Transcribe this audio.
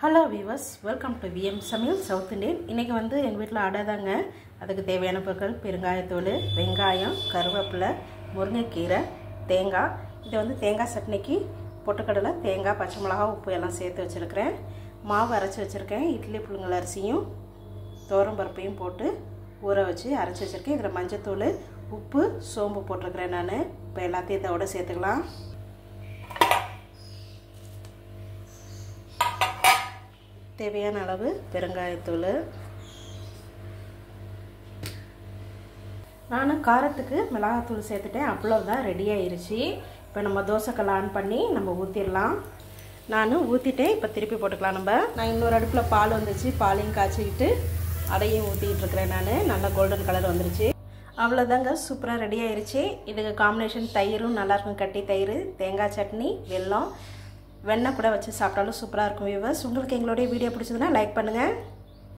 Hello viewers, welcome to VM சமையல் south Indian. இன்றைக்கி எங்கள் வீட்டில் அடை தாங்க. அதுக்கு தேவையான பொருட்கள் பெருங்காயத்தூள், வெங்காயம், கருவேப்பிலை, முருங்கைக்கீரை, தேங்காய். இது தேங்காய் சட்னிக்கு பொட்டுக்கடலை, தேங்காய், பச்சை மிளகா, உப்பு எல்லாம் சேர்த்து வச்சுருக்கிறேன். மாவு அரைச்சி வச்சுருக்கேன். இட்லி புழுங்கல் அரிசியும் துவரம் பருப்பையும் போட்டு ஊற வச்சு அரைச்சி வச்சுருக்கேன். இதில் மஞ்சத்தூள், உப்பு, சோம்பு போட்டிருக்கிறேன். நான் இப்போ எல்லாத்தையும் இதோட சேர்த்துக்கலாம். தேவையான அளவு பெருங்காயத்தூள். நான் காரத்துக்கு மிளகாத்தூள் சேர்த்துட்டேன். அவ்வளோதான், ரெடி ஆயிருச்சு. இப்போ நம்ம தோசைக்கல்லை ஆன் பண்ணி நம்ம ஊற்றிடலாம். நான் ஊற்றிட்டேன். இப்போ திருப்பி போட்டுக்கலாம். நான் இன்னொரு அடுப்பில் பால் வந்துச்சு, பாலையும் காய்ச்சிக்கிட்டு அடையும் ஊற்றிக்கிட்டு இருக்கிறேன். நல்லா கோல்டன் கலர் வந்துருச்சு. அவ்வளோதாங்க, சூப்பராக ரெடி ஆயிருச்சு. இதுக்கு காம்பினேஷன் தயிரும் நல்லாயிருக்கும். கட்டி தயிர், தேங்காய் சட்னி, வெல்லம், வெண்ணெய் கூட வச்சு சாப்பிட்டாலும் சூப்பராக இருக்கும். வியூவர்ஸ், உங்களுக்கு எங்களுடைய வீடியோ பிடிச்சதுன்னா லைக் பண்ணுங்கள்.